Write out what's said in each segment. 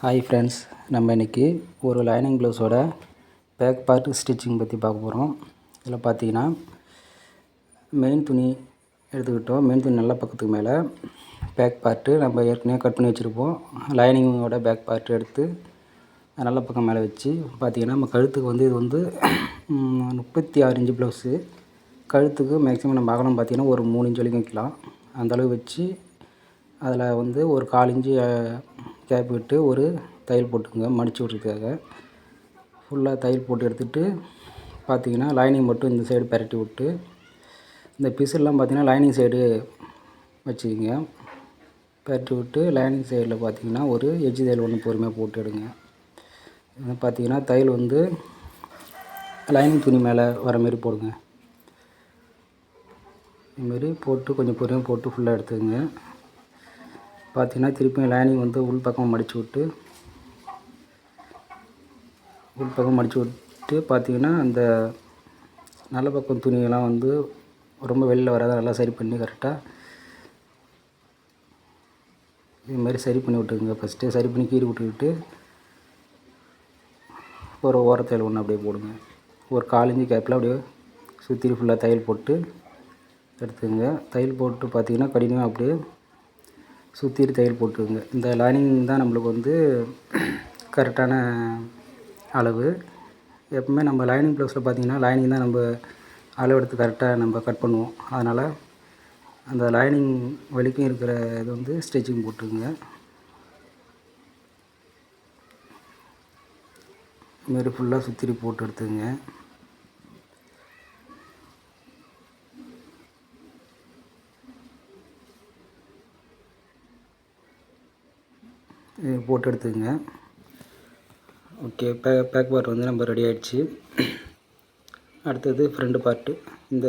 Hi friends, நம்ம இன்றைக்கி ஒரு லைனிங் ப்ளவுஸோட பேக் பார்ட் ஸ்டிச்சிங் பற்றி பார்க்க போகிறோம். இதில் பார்த்தீங்கன்னா மெயின் துணி எடுத்துக்கிட்டோம். மெயின் துணி நல்ல பக்கத்துக்கு மேலே பேக் பார்ட்டு நம்ம ஏற்கனவே கட் பண்ணி வச்சுருப்போம். லைனிங்கோட பேக் பார்ட்டு எடுத்து நல்ல பக்கம் மேலே வச்சு பார்த்திங்கன்னா நம்ம கழுத்துக்கு வந்து இது வந்து 36 இன்ச்சு ப்ளவுஸு. கழுத்துக்கு மேக்ஸிமம் நம்ம அகலம் பார்த்திங்கன்னா ஒரு 3 இன்ச்சு வரைக்கும் வைக்கலாம். அந்தளவு வச்சு அதில் வந்து ஒரு 1/4 இன்ச்சு கேப் விட்டு ஒரு தையல் போட்டுங்க மடித்து விட்றதுக்காக. ஃபுல்லாக தையல் போட்டு எடுத்துகிட்டு பார்த்திங்கன்னா லைனிங் மட்டும் இந்த சைடு பரட்டி விட்டு இந்த பிசுலாம் பார்த்திங்கன்னா லைனிங் சைடு வச்சுக்கிங்க. பரட்டி விட்டு லைனிங் சைடில் பார்த்திங்கன்னா ஒரு எட்ஜ் தையல் ஒன்று பொறுமையாக போட்டு எடுங்க. பார்த்திங்கன்னா தையல் வந்து லைனிங் துணி மேலே வர மாரி போடுங்க. இதுமாரி போட்டு கொஞ்சம் பொறுமையாக போட்டு ஃபுல்லாக எடுத்துக்கங்க. பார்த்திங்கன்னா திருப்பியும் லைனிங் வந்து உள் பக்கம் மடித்து விட்டு பார்த்திங்கன்னா அந்த நல்ல பக்கம் துணியெல்லாம் வந்து ரொம்ப வெளியில் வராத நல்லா சரி பண்ணி கரெக்டாக இதுமாதிரி சரி பண்ணி விட்டுக்குங்க. ஃபஸ்ட்டு சரி பண்ணி கீறி விட்டுக்கிட்டு ஒரு ஓரத்தையில் ஒன்று அப்படியே போடுங்க. ஒரு 1/4 இன்ச்சு கேப்பில் அப்படியே சுற்றி ஃபுல்லாக தையல் போட்டு எடுத்துக்கங்க. தையல் போட்டு பார்த்திங்கன்னா கடினமாக அப்படியே சுற்றி தையல் போட்டுருங்க. இந்த லைனிங் தான் நம்மளுக்கு வந்து கரெக்டான அளவு. எப்பவுமே நம்ம லைனிங் ப்ளவுஸில் பார்த்திங்கன்னா லைனிங் தான் நம்ம அளவு எடுத்து கரெக்டாக நம்ம கட் பண்ணுவோம். அதனால் அந்த லைனிங் வலிக்கும் இருக்கிற இது வந்து ஸ்டிச்சிங் போட்டுருங்க. இதுமாரி ஃபுல்லாக சுற்றி போட்டு எடுத்துங்க. போட்டு எடுத்துக்கங்க. ஓகே, பேக் பார்ட் வந்து நம்ம ரெடி ஆகிடுச்சு. அடுத்தது ஃப்ரண்ட் பார்ட்டு. இந்த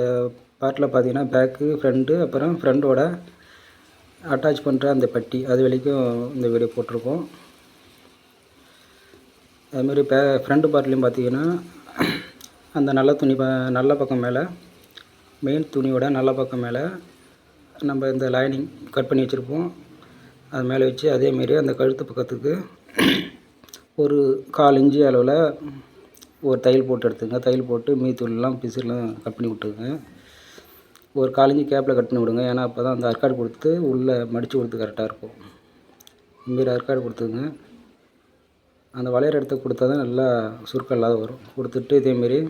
பார்ட்டில் பார்த்திங்கன்னா பேக்கு, ஃப்ரண்ட்டு, அப்புறம் ஃப்ரண்டோட அட்டாச் பண்ணுற அந்த பட்டி அது வரைக்கும் இந்த வீடியோ போட்டிருக்கோம். அதுமாதிரி ஃப்ரண்ட் பார்ட்லேயும் பார்த்திங்கன்னா அந்த நல்ல பக்கம் மேலே மெயின் துணியோட நல்ல பக்கம் மேலே நம்ம இந்த லைனிங் கட் பண்ணி வச்சுருப்போம். அது மேலே வச்சு அதேமாரி அந்த கழுத்து பக்கத்துக்கு ஒரு 1/4 இன்ச்சு அளவில் ஒரு தையல் போட்டு எடுத்துங்க. தையல் போட்டு மீத்தூள்லாம் பிசுலாம் கட் பண்ணி விட்டுருங்க. ஒரு 1/4 இன்ச்சு கேப்பில் கட் பண்ணி விடுங்க. ஏன்னா அப்போ தான் அந்த அர்க்காடு கொடுத்து உள்ளே மடித்து கொடுத்து கரெக்டாக இருக்கும். இதுமாரி அர்க்காடு கொடுத்துங்க. அந்த வளையிற இடத்த கொடுத்தா தான் நல்லா சுருக்கம் இல்லாத வரும். கொடுத்துட்டு இதேமாரி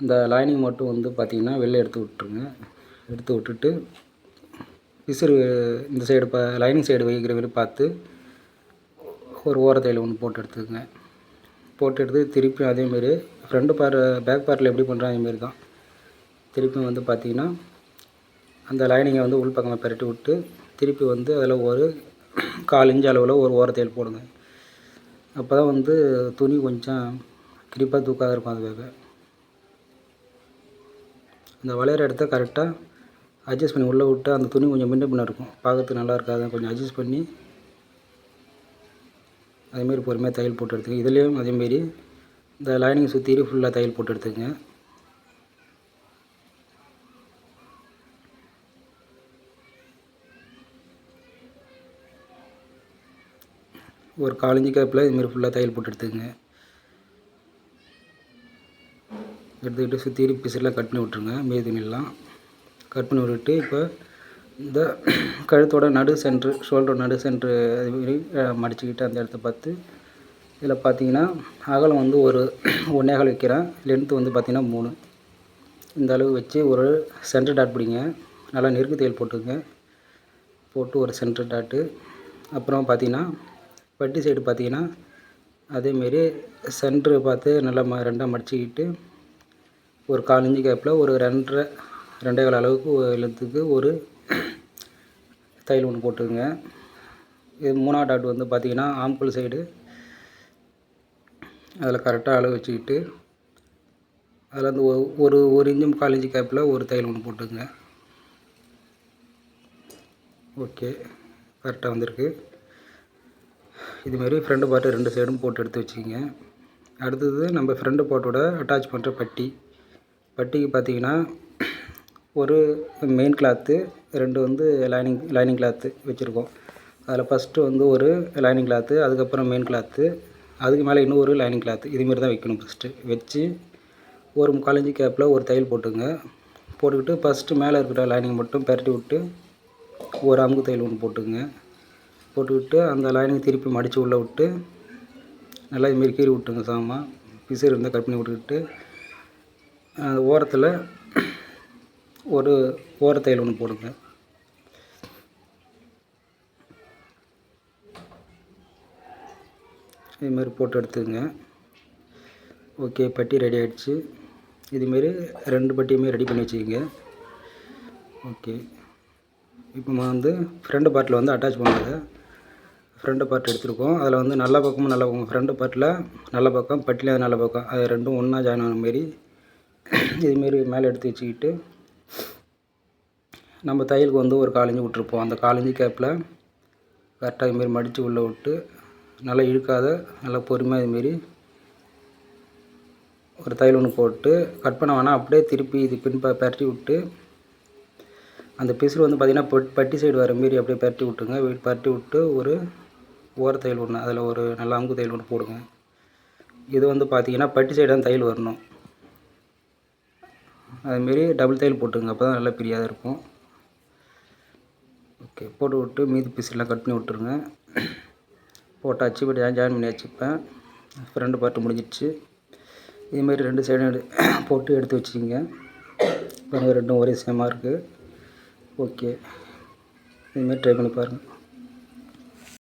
இந்த லைனிங் மட்டும் வந்து பார்த்திங்கன்னா வெளில எடுத்து விட்டுருங்க. எடுத்து விட்டுட்டு பிசுறு இந்த சைடு லைனிங் சைடு வைக்கிற மாதிரி பார்த்து ஒரு ஓரத்தையில் ஒன்று போட்டு எடுத்துக்கங்க. போட்டு எடுத்து திருப்பி அதேமாரி பேக் பார்ட்டில் எப்படி பண்ணுறோம் அதேமாரி தான் திருப்பி வந்து பார்த்திங்கன்னா அந்த லைனிங்கை வந்து உள் பக்கமாக பரட்டி விட்டு திருப்பி வந்து அதில் ஒரு 1/4 இன்ச்சு அளவில் ஒரு ஓரத்தையில் போடுங்க. அப்போ தான் வந்து துணி கொஞ்சம் கிரிப்பாக தூக்காக இருக்கும். அதுக்காக அந்த வளையிற இடத்த கரெக்டாக அட்ஜஸ்ட் பண்ணி உள்ளே விட்டு அந்த துணி கொஞ்சம் பின்ன இருக்கும், பார்க்கறதுக்கு நல்லா இருக்காது. கொஞ்சம் அட்ஜஸ்ட் பண்ணி அதேமாரி பொறுமையாக தையல் போட்டு எடுத்துங்க. இதுலேயும் அதேமாரி இந்த லைனிங் சுற்றி ஃபுல்லாக தையல் போட்டு எடுத்துக்கங்க. ஒரு 1/4 இன்ச்சு கேப்பில் இதுமாரி ஃபுல்லாக தையல் போட்டு எடுத்துக்கங்க. எடுத்துக்கிட்டு சுற்றி பிசுலாம் கட் பண்ணி விட்ருங்க. மீதி துணியெல்லாம் கட் பண்ணி விட்டுட்டு இப்போ இந்த கழுத்தோட ஷோல்டர் நடு சென்ட்ரு அதுமாரி மடிச்சுக்கிட்டு அந்த இடத்த பார்த்து இதில் பார்த்திங்கன்னா அகலம் வந்து ஒரு 1.25 வைக்கிறேன். லென்த்து வந்து பார்த்திங்கன்னா 3. இந்த அளவு வச்சு ஒரு சென்டர் டாட் பிடிங்க. நல்லா நெருக்கு தையல் போட்டுங்க. போட்டு ஒரு சென்டர் டாட்டு. அப்புறம் பார்த்திங்கன்னா பட்டி சைடு பார்த்திங்கன்னா அதேமாரி சென்ட்ரு பார்த்து நல்லா 2ஆக மடிச்சுக்கிட்டு ஒரு 1/4 இன்ச்சு கேப்பில் ஒரு 2.25 அளவுக்கு லென்த்துக்கு ஒரு தையல் ஒன்று போட்டுக்குங்க. இது 3ஆவது டாட் வந்து பார்த்திங்கன்னா ஆம்கோல் சைடு அதில் கரெக்டாக அளவு வச்சுக்கிட்டு அதில் வந்து ஒரு 1 இன்ச்சு 1/4 இன்ச்சு கேப்பில் ஒரு தையல் ஒன்று போட்டுக்குங்க. ஓகே, கரெக்டாக வந்திருக்கு. இதுமாரி ஃப்ரண்ட் பார்ட்டு 2 சைடும் போட்டு எடுத்து வச்சுக்கிங்க. அடுத்தது நம்ம ஃப்ரண்ட் பார்ட்டோட அட்டாச் பண்ணுற பட்டிக்கு பார்த்திங்கன்னா ஒரு மெயின் கிளாத்து, 2 வந்து லைனிங் கிளாத்து வச்சுருக்கோம். அதில் ஃபஸ்ட்டு வந்து ஒரு லைனிங் கிளாத்து, அதுக்கப்புறம் மெயின் கிளாத்து, அதுக்கு மேலே இன்னும் ஒரு லைனிங் கிளாத்து, இதுமாரி தான் வைக்கணும். ஃபஸ்ட்டு வச்சு ஒரு 3/4 இன்ச்சு கேப்பில் ஒரு தையல் போட்டுங்க. போட்டுக்கிட்டு ஃபஸ்ட்டு மேலே இருக்கிற லைனிங் மட்டும் பெரட்டி விட்டு ஒரு அமுக்கு தையல் ஒன்று போட்டுங்க. போட்டுக்கிட்டு அந்த லைனிங் திருப்பி மடித்து உள்ளே விட்டு நல்லா இதுமாரி கீறி விட்டுங்க. சமமாக பிசுறு இருந்தால் கட் பண்ணி விட்டுக்கிட்டு அந்த ஓரத்தில் ஒரு ஓரத்தையல் ஒன்று போடுங்க. இதுமாரி போட்டு எடுத்துக்கங்க. ஓகே, பட்டி ரெடி ஆகிடுச்சு. இதுமாரி 2 பட்டியுமே ரெடி பண்ணி வச்சுக்கிங்க. ஓகே, இப்போ நம்ம வந்து ஃப்ரண்ட் பார்ட்டில் வந்து அட்டாச் பண்ணுறது ஃப்ரண்ட் பார்ட் எடுத்துருக்கோம். அதில் வந்து நல்ல பக்கமும் நல்ல பக்கம், ஃப்ரண்ட் பார்ட்டில் நல்ல பக்கம், பட்டியில் நல்ல பக்கம், அது ரெண்டும் ஒன்றா ஜாயின் ஆன மாரி இதுமாரி மேலே எடுத்து வச்சுக்கிட்டு நம்ம தையலுக்கு வந்து ஒரு 1/4 இன்ச்சு விட்ருப்போம். அந்த 1/4 இன்ச்சு கேப்பில் கரெக்டாக இதுமாரி மடித்து உள்ளே விட்டு நல்லா இழுக்காத நல்லா பொறுமையாக இதுமாரி ஒரு தையல் ஒன்று போட்டு கட் பண்ண வேணாம், அப்படியே திருப்பி இது பெரட்டி விட்டு அந்த பிசுறு வந்து பார்த்திங்கன்னா பட்டி சைடு வர மாரி அப்படியே பெரட்டி விட்டுங்க. பெரட்டி விட்டு ஒரு ஓர தையல் ஒன்று, அதில் ஒரு நல்ல அம்பு தையல் ஒன்று போடுங்க. இது வந்து பார்த்திங்கன்னா பட்டி சைடு தான் தையல் வரணும். அதுமாரி டபுள் தையல் போட்டுங்க, அப்போ தான் நல்லா பிரியாத இருக்கும். ஓகே, போட்டு விட்டு மீதி பீஸ்லாம் கட் பண்ணி விட்ருங்க. போட்டாச்சு, இப்போ ஜாயின் பண்ணி வச்சுப்பேன். ஃப்ரண்ட் பார்ட்டு முடிஞ்சிடுச்சு. இதுமாரி 2 சைடும் போட்டு எடுத்து வச்சுக்கிங்க. பாருங்கள், ரெண்டும் ஒரே சேமாக இருக்குது. ஓகே, இதுமாரி ட்ரை பண்ணி பாருங்கள்.